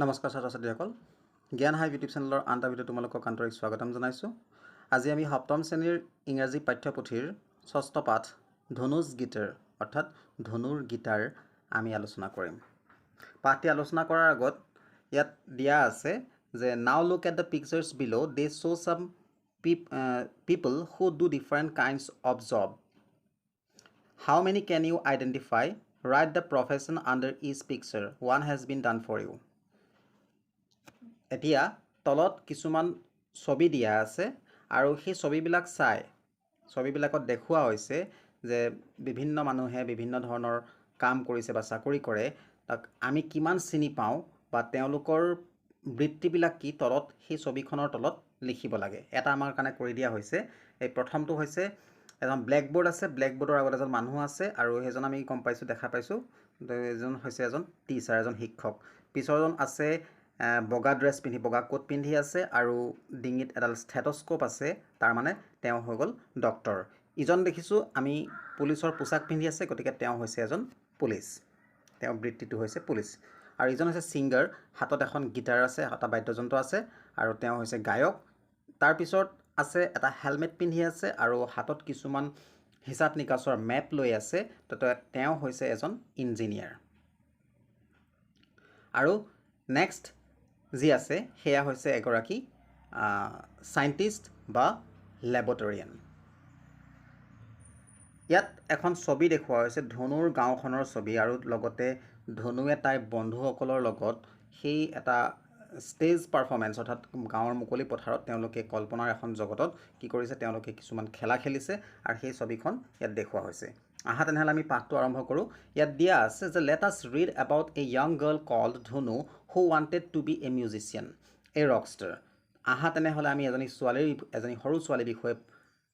নমস্কাৰ ছাত্ৰ ছাত্ৰীসকল জ্ঞান হাইভ ইউটিউব চেনেলৰ আনটা ভিডিঅ' তোমালোকক আন্তৰিক স্বাগতম জনাইছোঁ। আজি আমি সপ্তম শ্ৰেণীৰ ইংৰাজী পাঠ্যপুথিৰ ষষ্ঠ পাঠ ধনুজ গীটাৰ অৰ্থাৎ ধনুৰ গীটাৰ আমি আলোচনা কৰিম। পাঠটি আলোচনা কৰাৰ আগত ইয়াত দিয়া আছে যে নাও look at the pictures below they show' some people who do different kinds of job. How many can you identify? Write the profession under each picture. One has been done for you. এতিয়া তলত কিছুমান ছবি দিয়া আছে আৰু সেই ছবিবিলাক চাই ছবিবিলাকত দেখুওৱা হৈছে যে বিভিন্ন মানুহে বিভিন্ন ধৰণৰ কাম কৰিছে বা চাকৰি কৰে, তাক আমি কিমান চিনি পাওঁ বা তেওঁলোকৰ বৃত্তিবিলাক কি তলত সেই ছবিখনৰ তলত লিখিব লাগে। এটা আমাৰ কাৰণে কৰি দিয়া হৈছে। এই প্ৰথমটো হৈছে এজন ব্লেকবোৰ্ড আছে, ব্লেকবোৰ্ডৰ আগত এজন মানুহ আছে আৰু সেইজন আমি গম পাইছোঁ, দেখা পাইছোঁ এজন হৈছে এজন টিচাৰ, এজন শিক্ষক। পিছৰজন আছে বগা ড্ৰেছ পিন্ধি, বগা কোট পিন্ধি আছে আৰু ডিঙিত এডাল ষ্টেথস্কোপ আছে, তাৰ মানে তেওঁ হৈ গ'ল ডক্টৰ। ইজন দেখিছোঁ আমি পুলিচৰ পোছাক পিন্ধি আছে, গতিকে তেওঁ হৈছে এজন পুলিচ, তেওঁৰ বৃত্তিটো হৈছে পুলিচ। আৰু ইজন হৈছে ছিংগাৰ, হাতত এখন গীটাৰ আছে, এটা বাদ্যযন্ত্ৰ আছে আৰু তেওঁ হৈছে গায়ক। তাৰপিছত আছে এটা হেলমেট পিন্ধি আছে আৰু হাতত কিছুমান হিচাপ নিকাচৰ মেপ লৈ আছে, তেওঁ হৈছে এজন ইঞ্জিনিয়াৰ। আৰু নেক্সট যি আছে সেয়া হৈছে এগৰাকী চাইণ্টিষ্ট বা লেবৰেটৰিয়ান। ইয়াত এখন ছবি দেখুওৱা হৈছে, ধনুৰ গাঁওখনৰ ছবি আৰু লগতে ধনুৱে তাইৰ বন্ধুসকলৰ লগত সেই এটা ষ্টেজ পাৰফৰ্মেঞ্চ অৰ্থাৎ গাঁৱৰ মুকলি পথাৰত তেওঁলোকে কল্পনাৰ এখন জগতত কি কৰিছে, তেওঁলোকে কিছুমান খেলা খেলিছে আৰু সেই ছবিখন ইয়াত দেখুওৱা হৈছে। আহা তেনেহ'লে আমি পাঠটো আৰম্ভ কৰোঁ। ইয়াত দিয়া আছে যে let us read about a young girl called Dhanu who wanted to be a musician, a rockstar. আহা তেনেহ'লে আমি এজনী সৰু ছোৱালীৰ বিষয়ে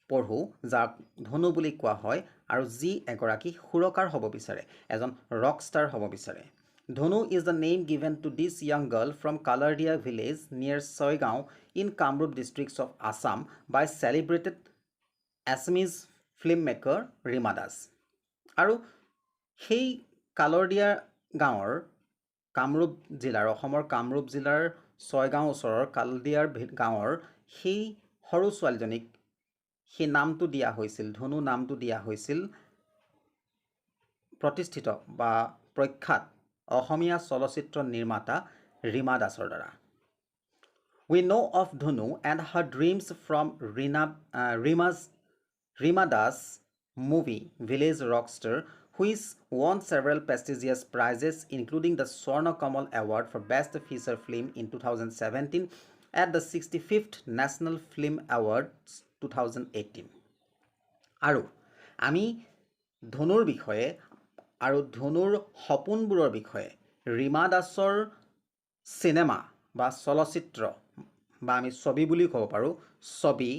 পঢ়োঁ যাক ধনু বুলি কোৱা হয় আৰু যি এগৰাকী সুৰকাৰ হ'ব বিচাৰে, এজন ৰকষ্টাৰ হ'ব বিচাৰে। Dhunu is the name given to this young girl from Kalardia village near Soigao in Kamrup districts of Assam by celebrated Assamese filmmaker Rima Das. আৰু সেই কালৰদিয়া গাঁৱৰ কামৰূপ জিলাৰ, অসমৰ কামৰূপ জিলাৰ ছয়গাঁও ওচৰৰ কালদিয়াৰ গাঁৱৰ সেই সৰু ছোৱালীজনীক সেই নামটো দিয়া হৈছিল, ধনু নামটো দিয়া হৈছিল প্ৰতিষ্ঠিত বা প্ৰখ্যাত অসমীয়া চলচ্চিত্ৰ নিৰ্মাতা ৰীমা দাসৰ দ্বাৰা। We know of Dhunu and her dreams from Rima Das movie Village Rockstar, which won several prestigious prizes including the Swarna Kamal Award for Best Feature Film in 2017 at the 65th National Film Awards 2018. আৰু আমি ধনুৰ বিষয়ে আৰু ধনুৰ সপোনবোৰৰ বিষয়ে ৰীমা দাসৰ cinema বা চলচ্চিত্ৰ বা আমি ছবি বুলি ক'ব পাৰোঁ, ছবি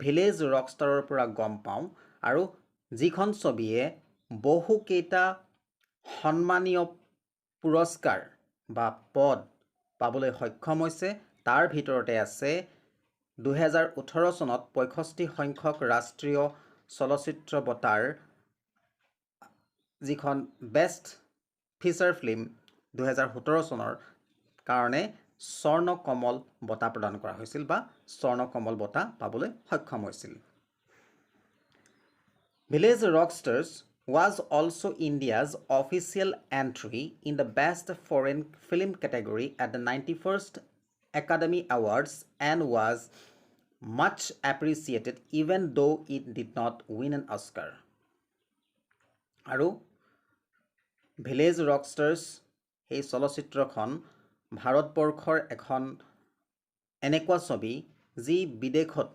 ভিলেজ ৰকষ্টাৰৰ পৰা গম পাওঁ। আৰু যিখন ছবিয়ে বহুকেইটা সন্মানীয় পুৰস্কাৰ বা পদ পাবলৈ সক্ষম হৈছে, তাৰ ভিতৰতে আছে 2018 চনত 65 সংখ্যক ৰাষ্ট্ৰীয় চলচ্চিত্ৰ বঁটাৰ যিখন বেষ্ট ফিচাৰ ফিল্ম 2017 চনৰ কাৰণে স্বৰ্ণ কমল বঁটা প্ৰদান কৰা হৈছিল বা স্বৰ্ণ কমল বঁটা পাবলৈ সক্ষম হৈছিল। Village Rockstars was also India's official entry in the Best Foreign Film category at the 91st Academy Awards and was much appreciated even though it did not win an Oscar. আৰু ভিলেজ ৰকষ্টাৰ্ছ সেই চলচ্চিত্ৰখন ভাৰতবৰ্ষৰ এখন এনেকুৱা ছবি যি বিদেশত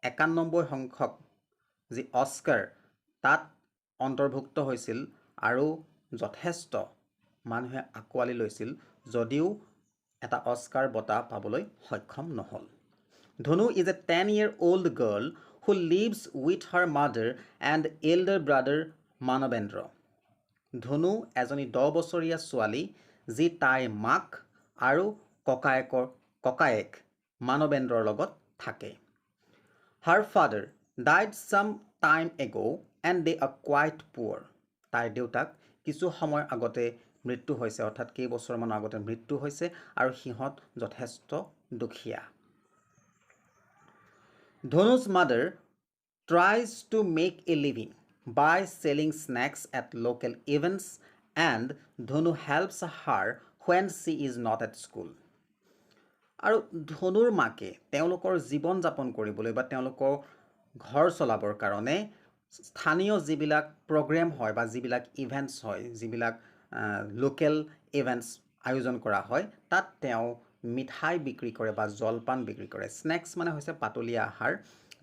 91 সংখ্যক যি অস্কাৰ তাত অন্তৰ্ভুক্ত হৈছিল আৰু যথেষ্ট মানুহে আঁকোৱালি লৈছিল, যদিও এটা অস্কাৰ বঁটা পাবলৈ সক্ষম নহ'ল। Dhunu is a 10-year-old girl who lives with her mother and elder brother Manabendra. ধনু এজনী 10 বছৰীয়া ছোৱালী যি তাইৰ মাক আৰু ককায়েক মানবেন্দ্ৰৰ লগত থাকে। Her father died some time ago and they are quite poor. তাইৰ দেউতাক কিছু সময় আগতে মৃত্যু হৈছে অৰ্থাৎ কেইবছৰমান আগতে মৃত্যু হৈছে আৰু সিহঁত যথেষ্ট দুখীয়া Dhunu's mother tries to make a living by selling snacks at local events and Dhunu helps her when she is not at school আৰু ধনুৰ মাকে তেওঁলোকৰ জীৱন যাপন কৰিবলৈ বা তেওঁলোকৰ ঘৰ চলাবৰ কাৰণে স্থানীয় যিবিলাক প্ৰগ্ৰেম হয় বা যিবিলাক ইভেন্টছ হয় যিবিলাক লোকেল ইভেন্টছ আয়োজন কৰা হয় তাত তেওঁ মিঠাই বিক্ৰী কৰে বা জলপান বিক্ৰী কৰে স্নেক্স মানে হৈছে পাতলীয়া আহাৰ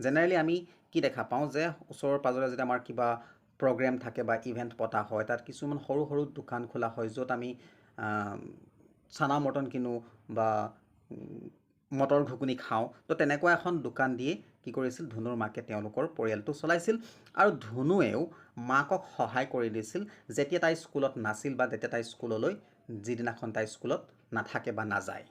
জেনেৰেলি আমি কি দেখা পাওঁ যে ওচৰৰ পাজৰে যদি আমাৰ কিবা প্ৰগ্ৰেম থাকে বা ইভেন্ট পতা হয় তাত কিছুমান সৰু সৰু দোকান খোলা হয় য'ত আমি চানা মটন কিনো বা মটৰ ঘুগুনি খাওঁ তো তেনেকুৱা এখন দোকান দিয়ে কি কৰিছিল ধনুৰ মাকে তেওঁলোকৰ পৰিয়ালটো চলাইছিল আৰু ধনুৱেও মাকক সহায় কৰি দিছিল যেতিয়া তাই স্কুলত নাছিল বা যেতিয়া তাই স্কুললৈ যিদিনাখন তাই স্কুলত নাথাকে বা নাযায়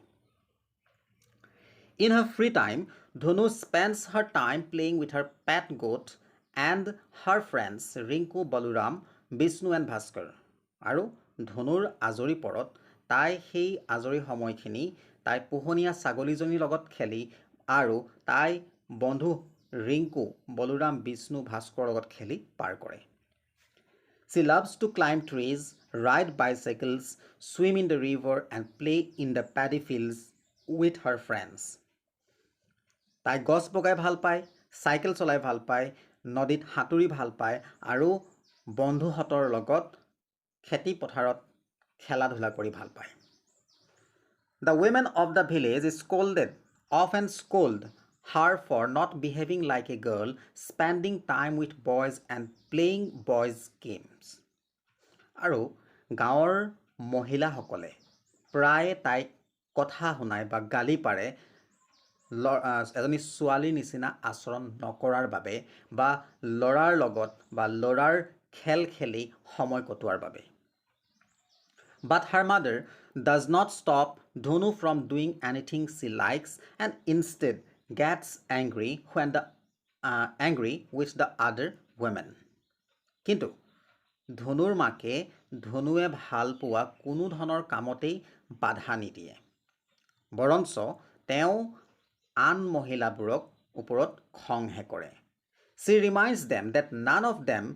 In her free time, Dhunu spends her time playing with her pet goat and her friends Rinku, Baluram, Vishnu and Bhaskar. আৰু ধনুৰ আজৰি পৰত তাই সেই আজৰি সময়খিনি তাই পোহনীয়া ছাগলীজনীৰ লগত খেলি আৰু তাই বন্ধু ৰিংকু বলুৰাম বিষ্ণু ভাস্কৰৰ লগত খেলি পাৰ কৰে She loves to climb trees, ride bicycles, swim in the river and play in the paddy fields with her friends. তাই গছ বগাই ভাল পায় চাইকেল চলাই ভাল পায় নদীত সাঁতুৰি ভাল পায় আৰু বন্ধুহঁতৰ লগত খেতি পথাৰত খেলা ধূলা কৰি ভাল পায় The women of the village often scold her for not behaving like a girl, spending time with boys and playing boys games. আৰু গাঁৱৰ মহিলাসকলে প্ৰায়ে তাইক কথা শুনায় বা গালি পাৰে এজনী ছোৱালীৰ নিচিনা আচৰণ নকৰাৰ বাবে বা ল'ৰাৰ লগত বা ল'ৰাৰ খেল খেলি সময় কটোৱাৰ বাবে But her mother does not stop Dhunu from doing anything she likes and instead gets angry with the other women. কিন্তু ধনুৰ মাকে ধনুৱে ভাল পোৱা কোনো ধৰণৰ কামতেই বাধা নিদিয়ে বৰঞ্চ তেওঁ আন মহিলাবোৰক ওপৰত খংহে কৰে She reminds them that none of them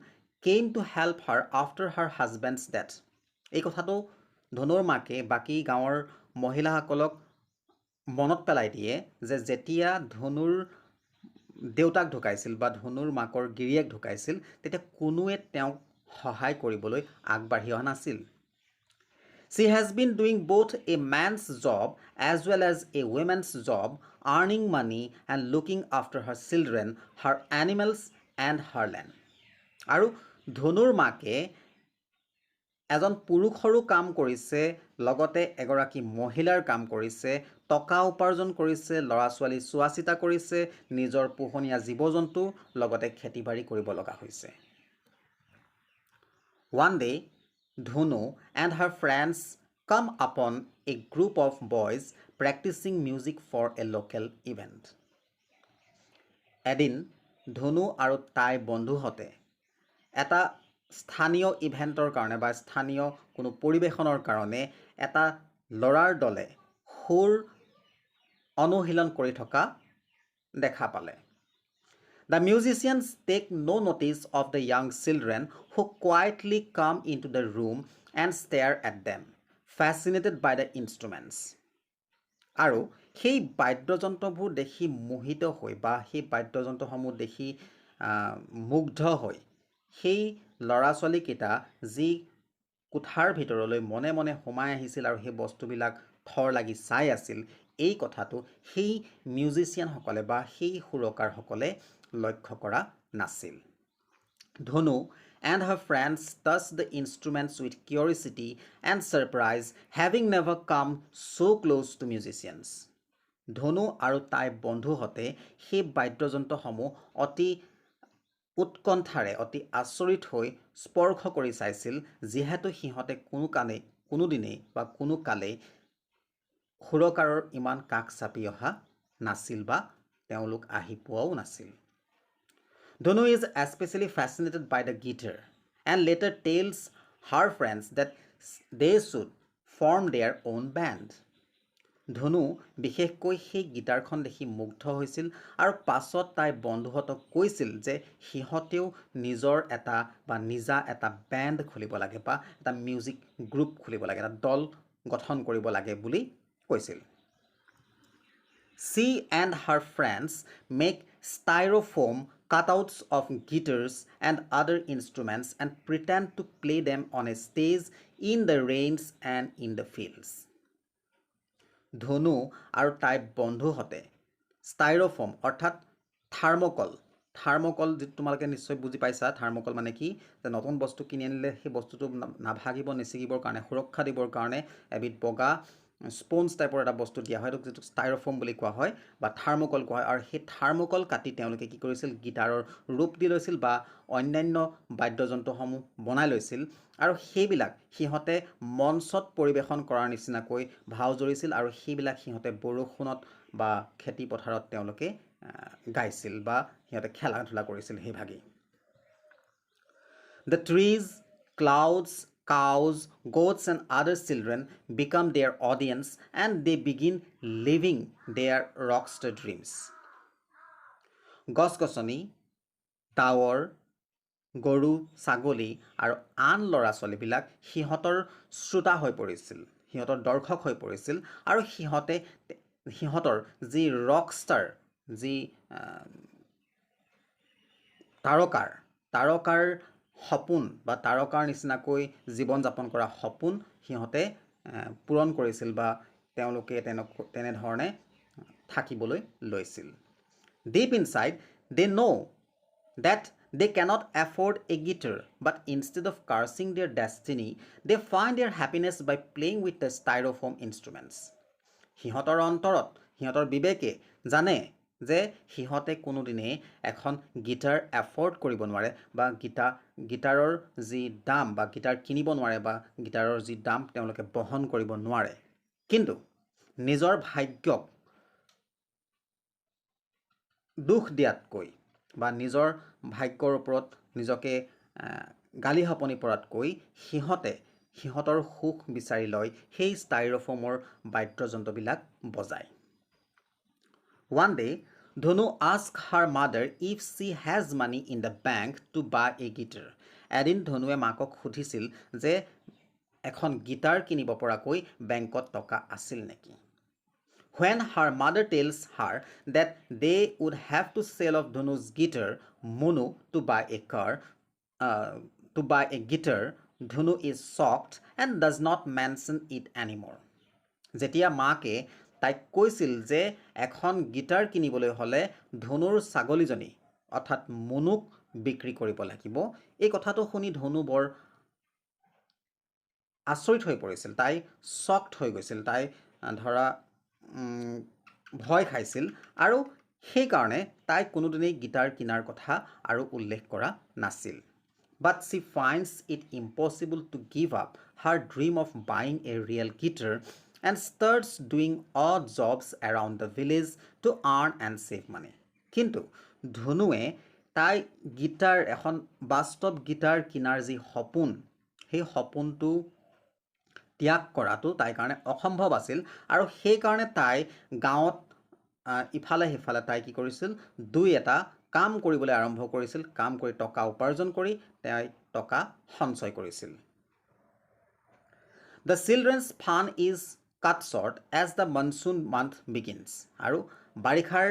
came to help her after her husband's death. এই কথাটো ধনুৰ মাকে বাকী গাঁৱৰ মহিলাসকলক মনত পেলাই দিয়ে যে যেতিয়া ধনুৰ দেউতাক ঢুকাইছিল বা ধনুৰ মাকৰ গিৰিয়েক ঢুকাইছিল তেতিয়া কোনোৱে তেওঁক সহায় কৰিবলৈ আগবাঢ়ি অহা নাছিল She has been doing both a man's job as well as a woman's job, earning money and looking after her children, her animals and her land. আৰু ধনুৰ মাকে এজন পুৰুষৰো কাম কৰিছে লগতে এগৰাকী মহিলাৰ কাম কৰিছে টকা উপাৰ্জন কৰিছে ল'ৰা ছোৱালী চোৱা চিতা কৰিছে নিজৰ পোহনীয়া জীৱ-জন্তু লগতে খেতিবাৰী কৰিব লগা হৈছে One day Dhunu and her friends come upon a group of boys practicing music for a local event. এদিন ধনু আৰু তাই বন্ধুহঁতে এটা স্থানীয় ইভেন্টৰ কাৰণে বা স্থানীয় কোনো পৰিবেশনৰ কাৰণে এটা লৰাৰ দলে সুৰ অনুশীলন কৰি থকা দেখা পালে The musicians take no notice of the young children who quietly come into the room and stare at them, fascinated by the instruments. আৰু সেই বাদ্যযন্ত্ৰবোৰ দেখি মোহিত হৈ বা সেই বাদ্যযন্ত্ৰসমূহ দেখি মুগ্ধ হৈ সেই ল'ৰা ছোৱালীকেইটা যি কোঠাৰ ভিতৰলৈ মনে মনে সোমাই আহিছিল আৰু সেই বস্তুবিলাক থৰ লাগি চাই আছিল এই কথাটো সেই মিউজিচিয়ানসকলে বা সেই সুৰকাৰসকলে লক্ষ্য কৰা নাছিল Dhunu and her friends touched the instruments with curiosity and surprise, having never come so close to musicians. ধনু আৰু তাই বন্ধুহঁতে সেই বাদ্যযন্ত্ৰসমূহ অতি উৎকণ্ঠাৰে অতি আচৰিত হৈ স্পৰ্শ কৰি চাইছিল যিহেতু সিহঁতে কোনোদিনেই বা কোনো কালেই সুৰকাৰৰ ইমান কাষ চাপি অহা নাছিল বা তেওঁলোক আহি পোৱাও নাছিল Dhunu is especially fascinated by the guitar and later tells her friends that they should form their own band. ধনু বিশেষকৈ সেই গীটাৰখন দেখি মুগ্ধ হৈছিল আৰু পাছত তাইৰ বন্ধুহঁতক কৈছিল যে সিহঁতেও নিজৰ এটা বা নিজা এটা বেণ্ড খুলিব লাগে বা এটা মিউজিক গ্ৰুপ খুলিব লাগে, এটা দল গঠন কৰিব লাগে বুলি কৈছিল। She and her friends make styrofoam cutouts of guitars and other instruments and pretend to play them on a stage in the rains and in the fields. ধনু আৰু তাইৰ বন্ধুহঁতে ষ্টাইৰফৰ্ম অৰ্থাৎ থাৰ্মকল যিটো তোমালোকে নিশ্চয় বুজি পাইছা। থাৰ্মকল মানে কি, যে নতুন বস্তু কিনি আনিলে সেই বস্তুটো নাভাগিব নিচিগিবৰ কাৰণে সুৰক্ষা দিবৰ কাৰণে এবিধ বগা স্পঞ্জ টাইপৰ এটা বস্তু দিয়া হয়, যিটো ষ্টাইৰফৰ্ম বুলি কোৱা হয় বা থাৰ্মকল কোৱা হয়। আৰু সেই থাৰ্মকল কাটি তেওঁলোকে কি কৰিছিল, গীটাৰৰ ৰূপ দি লৈছিল বা অন্যান্য বাদ্যযন্ত্ৰসমূহ বনাই লৈছিল আৰু সেইবিলাক সিহঁতে মঞ্চত পৰিৱেশন কৰাৰ নিচিনাকৈ ভাও জৰিছিল আৰু সেইবিলাক সিহঁতে বৰষুণত বা খেতি পথাৰত তেওঁলোকে গাইছিল বা সিহঁতে খেলা ধূলা কৰিছিল সেইভাগেই। The trees, clouds, cows, goats and other children become their audience and they begin living their rockstar dreams. গছ-গছনি, ডাৱৰ, গৰু, ছাগলী আৰু আন ল'ৰা ছোৱালীবিলাক সিহঁতৰ শ্ৰোতা হৈ পৰিছিল, সিহঁতৰ দৰ্শক হৈ পৰিছিল আৰু সিহঁতৰ যি ৰকষ্টাৰ, যি তাৰকাৰ সপোন বা তাৰকাৰ নিচিনাকৈ জীৱন যাপন কৰা সপোন সিহঁতে পূৰণ কৰিছিল বা তেওঁলোকে তেনেধৰণে থাকিবলৈ লৈছিল। Deep inside, they know that they cannot afford a guitar, but instead of cursing their destiny, they find their happiness by playing with the styrofoam instruments. সিহঁতৰ অন্তৰত, সিহঁতৰ বিবেকে জানে যে সিহঁতে কোনোদিনেই এখন গীটাৰ এফৰ্ড কৰিব নোৱাৰে বা গীটাৰৰ যি দাম বা গীটাৰ কিনিব নোৱাৰে বা গীটাৰৰ যি দাম তেওঁলোকে বহন কৰিব নোৱাৰে, কিন্তু নিজৰ ভাগ্যক দুখ দিয়াতকৈ বা নিজৰ ভাগ্যৰ ওপৰত নিজকে গালি শপনি পৰাতকৈ সিহঁতৰ সুখ বিচাৰি লয় সেই ষ্টাইৰফৰ্মৰ বাদ্যযন্ত্ৰবিলাক বজায়। One day, Dhunu asked her mother if she has money in the bank to buy a guitar. এদিন ধনুৱে মাকক সুধিছিল যে এখন গীটাৰ কিনিব পৰাকৈ বেংকত টকা আছিল নেকি। When her mother tells her that they would have to sell off Dhunu's guitar, Munu, to buy a guitar, Dhunu is shocked and does not mention it anymore. যেতিয়া মাকে তাইক কৈছিল যে এখন গীটাৰ কিনিবলৈ হ'লে ধনুৰ ছাগলীজনী অৰ্থাৎ মুনুক বিক্ৰী কৰিব লাগিব, এই কথাটো শুনি ধনু বৰ আচৰিত হৈ পৰিছিল, তাই শ্বকড হৈ গৈছিল, তাই ধৰা ভয় খাইছিল আৰু সেইকাৰণে তাই কোনোদিনেই গীটাৰ কিনাৰ কথা আৰু উল্লেখ কৰা নাছিল। But she finds it impossible to give up her dream of buying a real guitar and starts doing odd jobs around the village to earn and save money. কিন্তু ধনুৱে তাই এখন বাস্তৱ গীটাৰ কিনাৰ যি সপোন, সেই সপোনটো ত্যাগ কৰাটো তাইৰ কাৰণে অসম্ভৱ আছিল আৰু সেইকাৰণে তাই গাঁৱত ইফালে সিফালে তাই কি কৰিছিল, দুই এটা কাম কৰিবলৈ আৰম্ভ কৰিছিল, কাম কৰি টকা উপাৰ্জন কৰি তাই টকা সঞ্চয় কৰিছিল। The children's fun is cut short as the monsoon month begins. আৰু বাৰিষাৰ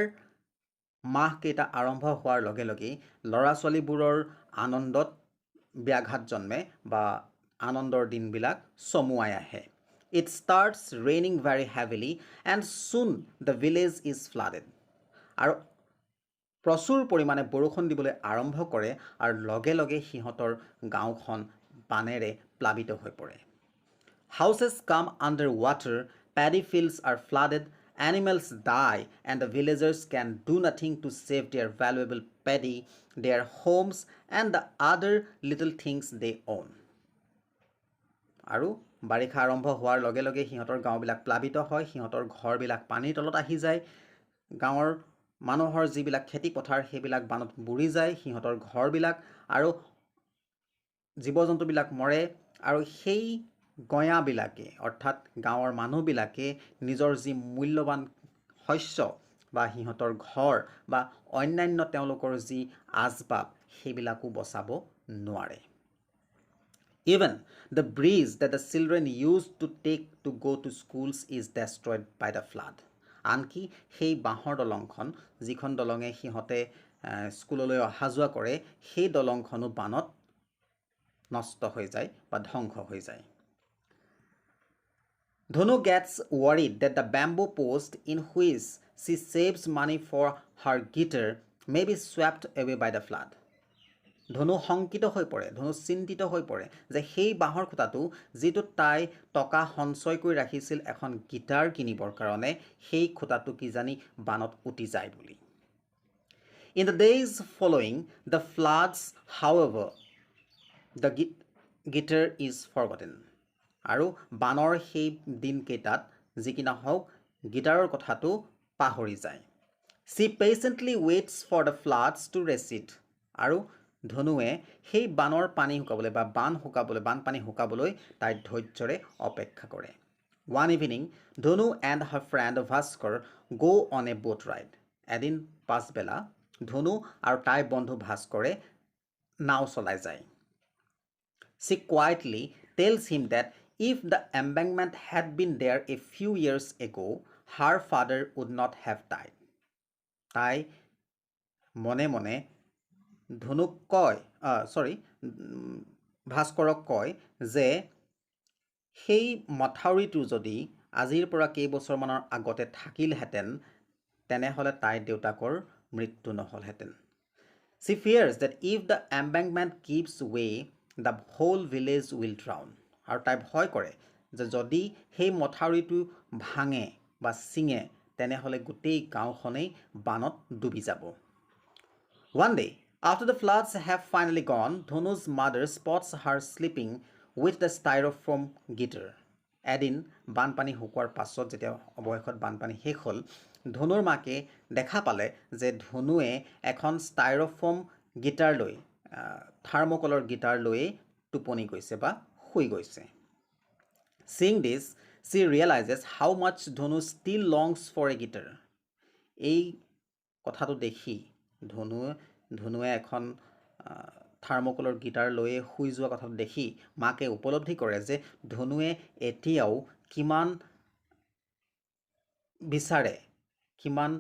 মাহকেইটা আৰম্ভ হোৱাৰ লগে লগেই ল'ৰা ছোৱালীবোৰৰ আনন্দত ব্যাঘাত জন্মে বা আনন্দৰ দিনবিলাক চমুৱাই আহে। It starts raining very heavily and soon the village is flooded. আৰু প্ৰচুৰ পৰিমাণে বৰষুণ দিবলৈ আৰম্ভ কৰে আৰু লগে লগে সিহঁতৰ গাঁওখন বানেৰে প্লাবিত হৈ পৰে। Houses come under water, paddy fields are flooded, animals die, and the villagers can do nothing to save their valuable paddy, their homes, and the other little things they own. আৰু বাৰিষা আৰম্ভ হোৱাৰ লগে লগে সিহঁতৰ গাঁওবিলাক প্লাবিত হয়, সিহঁতৰ ঘৰবিলাক পানীৰ তলত আহি যায়, গাঁৱৰ মানুহৰ যিবিলাক খেতি পথাৰ সেইবিলাক বানত বুৰি যায়, সিহঁতৰ ঘৰবিলাক আৰু জীৱ জন্তুবিলাক মৰে আৰু সেই গঞাবিলাকে অৰ্থাৎ গাঁৱৰ মানুহবিলাকে নিজৰ যি মূল্যৱান শস্য বা সিহঁতৰ ঘৰ বা অন্যান্য তেওঁলোকৰ যি আচবাব সেইবিলাকো বচাব নোৱাৰে। Even the bridge that the children used to take to go to schools is destroyed by the flood. আনকি সেই বাঁহৰ দলংখন যিখন দলঙে সিহঁতে স্কুললৈ অহা যোৱা কৰে সেই দলংখনো বানত নষ্ট হৈ যায় বা ধ্বংস হৈ যায়। Dhunu gets worried that the bamboo post in which she saves money for her guitar may be swept away by the flood. ধনু শংকিত হৈ পৰে, ধনু চিন্তিত হৈ পৰে যে সেই বাঁহৰ খুঁটাটো যিটো তাই টকা সঞ্চয় কৰি ৰাখিছিল এখন গীটাৰ কিনিবৰ কাৰণে সেই খুঁটাটো কিজানি বানত উটি যায় বুলি। In the days following the floods, however, the guitar is forgotten. আৰু বানৰ সেই দিনকেইটাত যি কি নহওক গীটাৰৰ কথাটো পাহৰি যায়। She patiently waits for the floods to recede. আৰু ধনুৱে সেই বানৰ পানী শুকাবলৈ বা বানপানী শুকাবলৈ তাই ধৈৰ্যৰে অপেক্ষা কৰে। One evening, Dhunu and her friend Bhaskar go on a boat ride. এদিন পাছবেলা ধনু আৰু তাইৰ বন্ধু ভাস্কৰে নাও চলাই যায়। She quietly tells him that if the embankment had been there a few years ago, her father would not have died. তাই মনে মনে ধনুক কয় ভাস্কৰক কয় যে সেই মথাউৰিটো যদি আজিৰ পৰা কেইবছৰমানৰ আগতে থাকিলহেঁতেন তেনেহ'লে তাইৰ দেউতাকৰ মৃত্যু নহ'লহেঁতেন। She fears that if the embankment gives way, the whole village will drown. আৰু তাই ভয় কৰে যে যদি সেই মথাউৰিটো ভাঙে বা ছিঙে তেনেহ'লে গোটেই গাঁওখনেই বানত ডুবি যাব। One day, after the floods have finally gone, Dhunu's mother spots her sleeping with the styrofoam guitar. এদিন বানপানী শুকোৱাৰ পাছত যেতিয়া অৱশেষত বানপানী শেষ হ'ল ধনুৰ মাকে দেখা পালে যে ধনুৱে এখন ষ্টাইৰফোম গীটাৰ লৈ থাৰ্মকলৰ গীটাৰ লৈয়ে টোপনি গৈছে বা শুই গৈছে। Seeing this, she realizes how much Dhunu still longs for a guitar. এই কথাটো দেখি ধনুৱে এখন থাৰ্মকলৰ গীটাৰ লৈয়ে শুই যোৱা কথাটো দেখি মাকে উপলব্ধি কৰে যে ধনুৱে এতিয়াও কিমান বিচাৰে, কিমান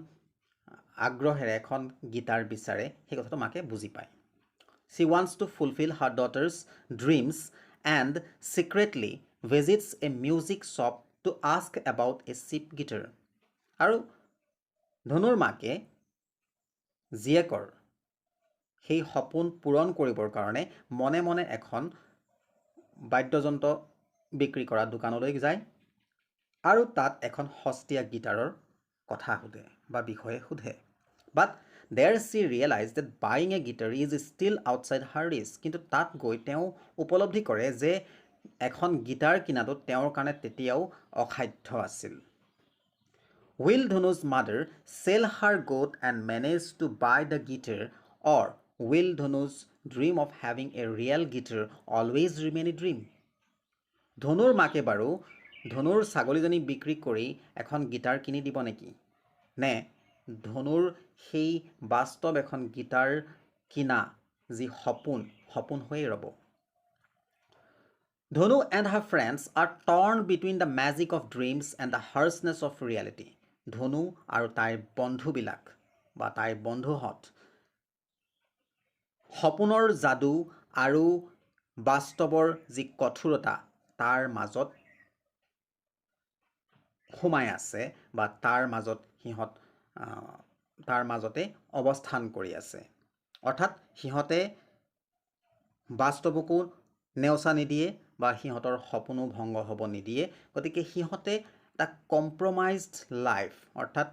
আগ্ৰহেৰে এখন গীটাৰ বিচাৰে সেই কথাটো মাকে বুজি পায়। She wants to fulfill her daughter's dreams and secretly visits a music shop to ask about a cheap guitar. আৰু ধনুৰ মাকে জীয়েকৰ সেই সপোন পূৰণ কৰিবৰ কাৰণে মনে মনে এখন বাদ্যযন্ত্ৰ বিক্ৰী কৰা দোকানলৈ যায় আৰু তাত এখন সস্তীয়া গীটাৰৰ কথা সোধে বা বিষয়ে সোধে। But there she realized that buying a guitar is still outside her reach. কিন্তু তাত গৈ তেওঁ উপলব্ধি কৰে যে এখন গীটাৰ কিনাটো তেওঁৰ কাৰণে তেতিয়াও অসাধ্য আছিল। Will Dhunu's mother sell her goat and manage to buy the guitar, or will Dhunu's dream of having a real guitar always remain a dream? ধনুৰ মাকে বাৰু ধনুৰ ছাগলীজনী বিক্ৰী কৰি এখন গীটাৰ কিনি দিব নেকি? নে ধনুৰ সেই বাস্তৱ এখন গীটাৰ কিনা যি সপোন হৈয়ে ৰ'ব? Dhunu and her friends are torn between the magic of dreams and the harshness of reality. ধনু আৰু তাইৰ বন্ধুবিলাক বা তাইৰ বন্ধুহঁত সপোনৰ যাদু আৰু বাস্তৱৰ যি কঠোৰতা তাৰ মাজত সোমাই আছে বা তাৰ মাজতে অৱস্থান কৰি আছে। অৰ্থাৎ সিহঁতে বাস্তৱকো নেওচা নিদিয়ে বা সিহঁতৰ সপোনো ভংগ হ'ব নিদিয়ে। গতিকে সিহঁতে এটা কম্প্ৰমাইজড লাইফ অৰ্থাৎ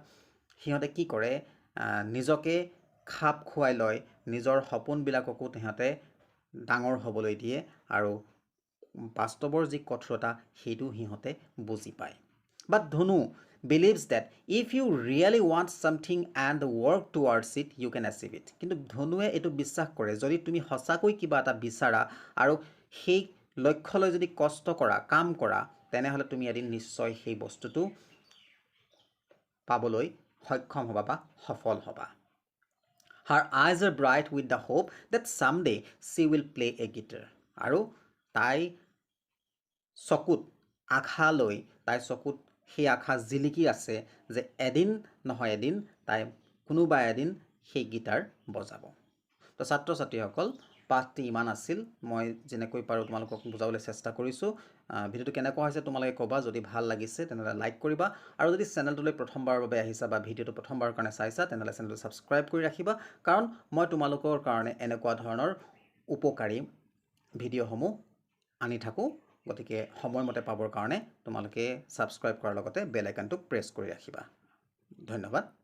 সিহঁতে কি কৰে নিজকে খাপ খুৱাই লয়, নিজৰ সপোনবিলাককো সিহঁতে ডাঙৰ হ'বলৈ দিয়ে আৰু বাস্তৱৰ যি কঠোৰতা সেইটো সিহঁতে বুজি পায়। But Dhunu believes that if you really want something and work towards it, you can achieve it. কিন্তু ধনুৱে এইটো বিশ্বাস কৰে যদি তুমি সঁচাকৈ কিবা এটা বিচাৰা আৰু সেই লক্ষ্যলৈ যদি কষ্ট কৰা কাম কৰা তেনেহ'লে তুমি এদিন নিশ্চয় সেই বস্তুটো পাবলৈ সক্ষম হ'বা বা সফল হ'বা Her eyes are bright with the hope that someday she will play a guitar আৰু তাই চকুত আশা লৈ তাই চকুত সেই আশা জিলিকি আছে যে এদিন নহয় এদিন তাই কোনোবা এদিন সেই গিটাৰ বজাব তো ছাত্ৰ ছাত্ৰীসকল পাঠটি ইমান আছিল মই যেনেকৈ পাৰোঁ তোমালোকক বুজাবলৈ চেষ্টা কৰিছোঁ ভিডিঅ'টো কেনেকুৱা হৈছে তোমালোকে ক'বা যদি ভাল লাগিছে তেনেহ'লে লাইক কৰিবা আৰু যদি চেনেলটোলৈ প্ৰথমবাৰৰ বাবে আহিছা বা ভিডিঅ'টো প্ৰথমবাৰৰ কাৰণে চাইছা তেনেহ'লে চেনেলটো ছাবস্ক্ৰাইব কৰি ৰাখিবা কাৰণ মই তোমালোকৰ কাৰণে এনেকুৱা ধৰণৰ উপকাৰী ভিডিঅ'সমূহ আনি থাকোঁ গতিকে সময়মতে পাবৰ কাৰণে তোমালোকে ছাবস্ক্ৰাইব কৰাৰ লগতে বেল আইকনটো প্ৰেছ কৰি ৰাখিবা ধন্যবাদ